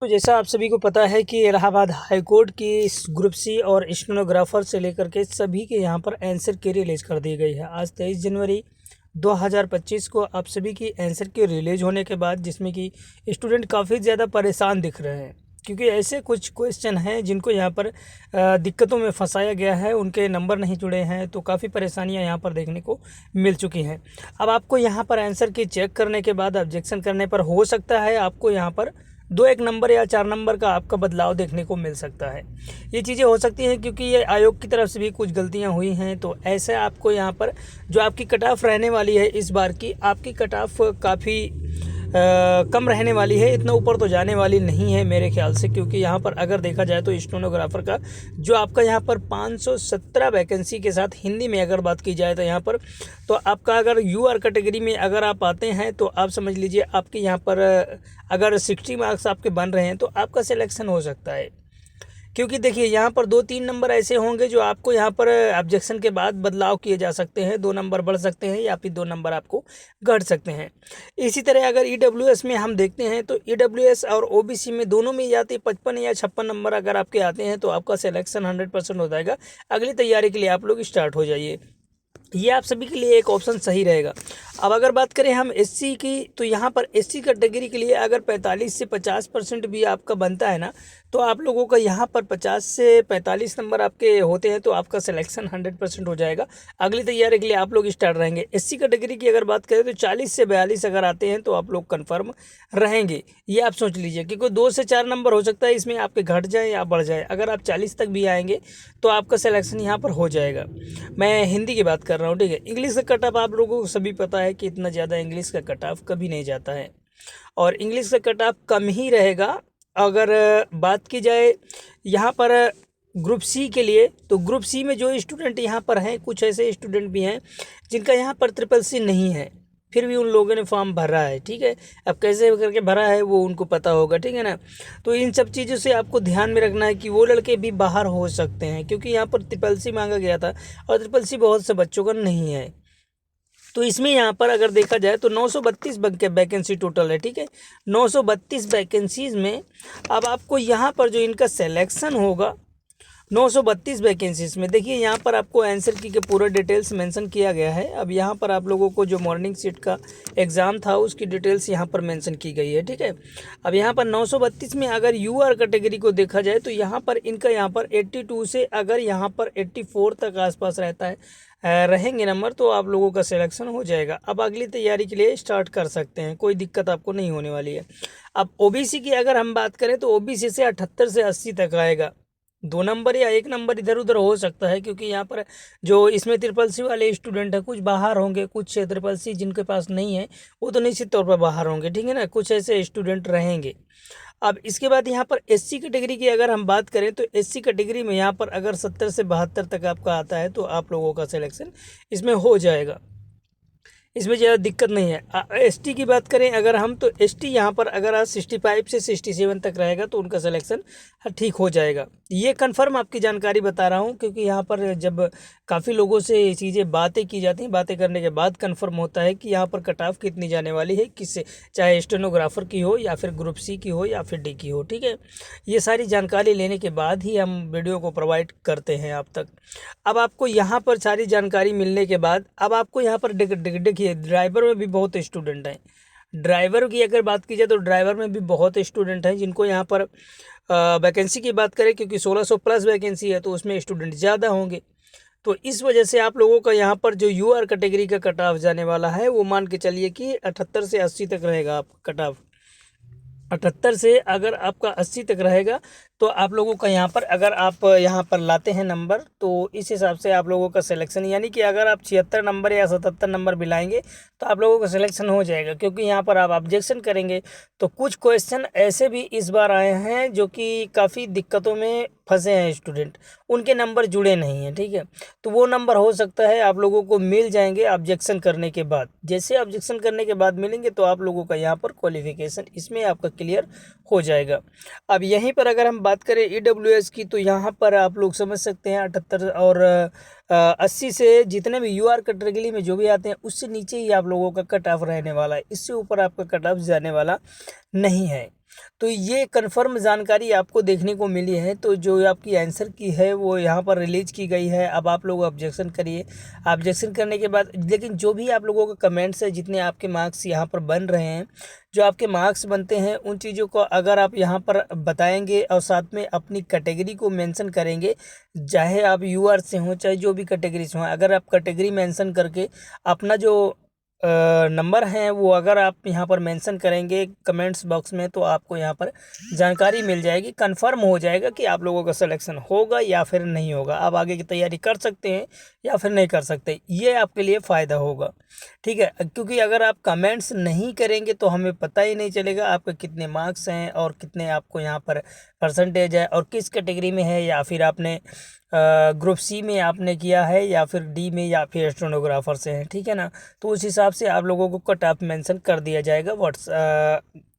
तो जैसा आप सभी को पता है कि इलाहाबाद हाई कोर्ट की ग्रुप सी और स्टेनोग्राफर से लेकर के सभी के यहाँ पर आंसर की रिलीज कर दी गई है। आज 23 जनवरी 2025 को आप सभी की आंसर की रिलीज होने के बाद जिसमें कि स्टूडेंट काफ़ी ज़्यादा परेशान दिख रहे हैं, क्योंकि ऐसे कुछ क्वेश्चन हैं जिनको यहाँ पर दिक्कतों में फंसाया गया है, उनके नंबर नहीं जुड़े हैं, तो काफ़ी परेशानियाँ यहाँ पर देखने को मिल चुकी हैं। अब आपको यहाँ पर आंसर की चेक करने के बाद ऑब्जेक्शन करने पर हो सकता है आपको यहाँ पर 2-1 नंबर या 4 नंबर का आपका बदलाव देखने को मिल सकता है। ये चीज़ें हो सकती हैं क्योंकि ये आयोग की तरफ से भी कुछ गलतियां हुई हैं, तो ऐसे आपको यहाँ पर जो आपकी कट ऑफ रहने वाली है इस बार की, आपकी कट ऑफ काफ़ी कम रहने वाली है, इतना ऊपर तो जाने वाली नहीं है मेरे ख्याल से, क्योंकि यहाँ पर अगर देखा जाए तो स्टेनोग्राफर का जो आपका यहाँ पर 517 वैकेंसी के साथ हिंदी में अगर बात की जाए तो यहाँ पर तो आपका अगर यूआर कैटेगरी में अगर आप आते हैं तो आप समझ लीजिए आपके यहाँ पर अगर 60 मार्क्स आपके बन रहे हैं तो आपका सिलेक्शन हो सकता है। क्योंकि देखिए यहाँ पर 2-3 नंबर ऐसे होंगे जो आपको यहाँ पर ऑब्जेक्शन के बाद बदलाव किए जा सकते हैं, 2 नंबर बढ़ सकते हैं या फिर 2 नंबर आपको घट सकते हैं। इसी तरह अगर ईडब्ल्यूएस में हम देखते हैं तो ईडब्ल्यूएस और ओबीसी में दोनों में या तो 55 या 56 नंबर अगर आपके आते हैं तो आपका सिलेक्शन 100% हो जाएगा। अगली तैयारी के लिए आप लोग स्टार्ट हो जाइए, ये आप सभी के लिए एक ऑप्शन सही रहेगा। अब अगर बात करें हम एससी की, तो यहाँ पर एससी कैटेगरी के लिए अगर 45 से 50% भी आपका बनता है ना, तो आप लोगों का यहाँ पर 50 से 45 नंबर आपके होते हैं तो आपका सिलेक्शन 100% हो जाएगा। अगली तैयारी के लिए आप लोग स्टार्ट रहेंगे। एससी कैटेगरी की अगर बात करें तो 40 से 42 अगर आते हैं तो आप लोग कन्फर्म रहेंगे, ये आप सोच लीजिए, क्योंकि 2 से 4 नंबर हो सकता है इसमें आपके घट जाए या बढ़ जाए। अगर आप 40 तक भी आएंगे तो आपका सिलेक्शन यहाँ पर हो जाएगा। मैं हिंदी की बात कर रहा हूँ, ठीक है। इंग्लिश का कट ऑफ आप लोगों को सभी पता है कि इतना ज़्यादा इंग्लिश का कट ऑफ कभी नहीं जाता है, और इंग्लिश का कट ऑफ कम ही रहेगा। अगर बात की जाए यहाँ पर ग्रुप सी के लिए, तो ग्रुप सी में जो स्टूडेंट यहाँ पर हैं, कुछ ऐसे स्टूडेंट भी हैं जिनका यहाँ पर ट्रिपल सी नहीं है, फिर भी उन लोगों ने फॉर्म भरा है, ठीक है। अब कैसे करके भरा है वो उनको पता होगा, ठीक है ना। तो इन सब चीज़ों से आपको ध्यान में रखना है कि वो लड़के भी बाहर हो सकते हैं, क्योंकि यहाँ पर ट्रिपल सी मांगा गया था और ट्रिपल सी बहुत से बच्चों का नहीं है। तो इसमें यहाँ पर अगर देखा जाए तो 932 वैकेंसी टोटल है, ठीक है। 932 वैकेंसीज में अब आपको यहाँ पर जो इनका सिलेक्शन होगा 932 वैकेंसीज में, देखिए यहाँ पर आपको आंसर की के पूरा डिटेल्स मेंशन किया गया है। अब यहाँ पर आप लोगों को जो मॉर्निंग शिफ्ट का एग्ज़ाम था उसकी डिटेल्स यहाँ पर मेंशन की गई है, ठीक है। अब यहाँ पर 932 में अगर यूआर कैटेगरी को देखा जाए तो यहाँ पर इनका यहाँ पर 82 से अगर यहाँ पर 84 तक आसपास रहता है रहेंगे नंबर, तो आप लोगों का सिलेक्शन हो जाएगा। अब अगली तैयारी के लिए स्टार्ट कर सकते हैं, कोई दिक्कत आपको नहीं होने वाली है। अब ओबीसी की अगर हम बात करें तो ओबीसी से 78 से 80 तक आएगा, 2 नंबर या 1 नंबर इधर उधर हो सकता है, क्योंकि यहाँ पर जो इसमें ट्रिपल सी वाले स्टूडेंट हैं कुछ बाहर होंगे, कुछ ट्रिपल सी जिनके पास नहीं है वो तो निश्चित तौर पर बाहर होंगे, ठीक है ना, कुछ ऐसे स्टूडेंट रहेंगे। अब इसके बाद यहाँ पर एससी कैटेगरी की अगर हम बात करें तो एससी कैटेगरी में यहाँ पर अगर 70 से 72 तक आपका आता है तो आप लोगों का सिलेक्शन इसमें हो जाएगा, इसमें ज़्यादा दिक्कत नहीं है। एसटी की बात करें अगर हम, तो एसटी यहाँ पर अगर आज 65 से 67 तक रहेगा तो उनका सिलेक्शन ठीक हो जाएगा। ये कंफर्म आपकी जानकारी बता रहा हूँ, क्योंकि यहाँ पर जब काफ़ी लोगों से ये चीज़ें बातें की जाती हैं, बातें करने के बाद कंफर्म होता है कि यहाँ पर कट ऑफ कितनी जाने वाली है, किससे, चाहे स्टेनोग्राफर की हो या फिर ग्रुप सी की हो या फिर डी की हो, ठीक है। ये सारी जानकारी लेने के बाद ही हम वीडियो को प्रोवाइड करते हैं आप तक। अब आपको यहाँ पर सारी जानकारी मिलने के बाद अब आपको यहाँ पर देखिए ड्राइवर में भी बहुत स्टूडेंट हैं। ड्राइवर की अगर बात की जाए तो ड्राइवर में भी बहुत स्टूडेंट हैं जिनको यहाँ पर वैकेंसी की बात करें, क्योंकि 1600 प्लस वैकेंसी है तो उसमें स्टूडेंट ज़्यादा होंगे। तो इस वजह से आप लोगों का यहाँ पर जो यूआर कैटेगरी का कट ऑफ जाने वाला है वो मान के चलिए कि 78 से 80 तक रहेगा आपका कट ऑफ। 78 से अगर आपका 80 तक रहेगा तो आप लोगों का यहाँ पर अगर आप यहाँ पर लाते हैं नंबर तो इस हिसाब से आप लोगों का सिलेक्शन, यानी कि अगर आप 76 नंबर या 77 नंबर भी लाएंगे तो आप लोगों का सिलेक्शन हो जाएगा। क्योंकि यहाँ पर आप ऑब्जेक्शन करेंगे तो कुछ क्वेश्चन ऐसे भी इस बार आए हैं जो कि काफ़ी दिक्कतों में फंसे हैं स्टूडेंट, उनके नंबर जुड़े नहीं हैं, ठीक है। तो वो नंबर हो सकता है आप लोगों को मिल जाएंगे ऑब्जेक्शन करने के बाद। जैसे ऑब्जेक्शन करने के बाद मिलेंगे तो आप लोगों का यहाँ पर क्वालिफिकेशन इसमें आपका क्लियर हो जाएगा। अब यहीं पर अगर हम बात करें ईडब्ल्यूएस की, तो यहाँ पर आप लोग समझ सकते हैं 78 और 80 से जितने भी यूआर कैटेगरी में जो भी आते हैं उससे नीचे ही आप लोगों का कट ऑफ रहने वाला है, इससे ऊपर आपका कट ऑफ जाने वाला नहीं है। तो ये कन्फर्म जानकारी आपको देखने को मिली है। तो जो आपकी आंसर की है वो यहाँ पर रिलीज की गई है। अब आप लोग ऑब्जेक्शन करिए। ऑब्जेक्शन करने के बाद लेकिन जो भी आप लोगों का कमेंट्स है, जितने आपके मार्क्स यहाँ पर बन रहे हैं, जो आपके मार्क्स बनते हैं, उन चीज़ों को अगर आप यहाँ पर बताएंगे और साथ में अपनी कैटेगरी को मेंशन करेंगे, चाहे आप यूआर से हों चाहे जो भी कैटेगरी से हों, अगर आप कैटेगरी मेंशन करके अपना जो नंबर हैं वो अगर आप यहाँ पर मेंशन करेंगे कमेंट्स बॉक्स में, तो आपको यहाँ पर जानकारी मिल जाएगी, कंफर्म हो जाएगा कि आप लोगों का सिलेक्शन होगा या फिर नहीं होगा। आप आगे की तैयारी कर सकते हैं या फिर नहीं कर सकते, ये आपके लिए फ़ायदा होगा। ठीक है, क्योंकि अगर आप कमेंट्स नहीं करेंगे तो हमें पता ही नहीं चलेगा आपके कितने मार्क्स हैं और कितने आपको यहाँ पर परसेंटेज है और किस कैटेगरी में है, या फिर आपने ग्रुप सी में आपने किया है या फिर डी में या फिर स्टेनोग्राफर से है। ठीक है ना, तो उस हिसाब से आप लोगों को कट ऑफ मेंशन कर दिया जाएगा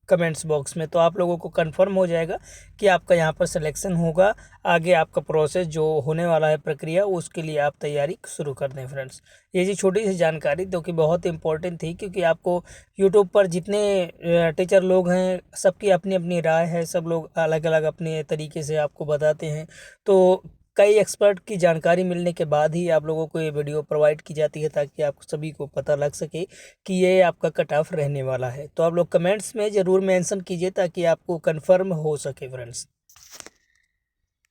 कमेंट्स बॉक्स में, तो आप लोगों को कंफर्म हो जाएगा कि आपका यहाँ पर सिलेक्शन होगा। आगे आपका प्रोसेस जो होने वाला है प्रक्रिया, उसके लिए आप तैयारी शुरू कर दें फ्रेंड्स। ये जी छोटी सी जानकारी जो कि बहुत इंपॉर्टेंट थी, क्योंकि आपको यूट्यूब पर जितने टीचर लोग हैं सबकी अपनी अपनी राय है, सब लोग अलग अलग अपने तरीके से आपको बताते हैं। तो कई एक्सपर्ट की जानकारी मिलने के बाद ही आप लोगों को ये वीडियो प्रोवाइड की जाती है, ताकि आप सभी को पता लग सके कि ये आपका कट ऑफ रहने वाला है। तो आप लोग कमेंट्स में ज़रूर मेंशन कीजिए ताकि आपको कंफर्म हो सके फ्रेंड्स।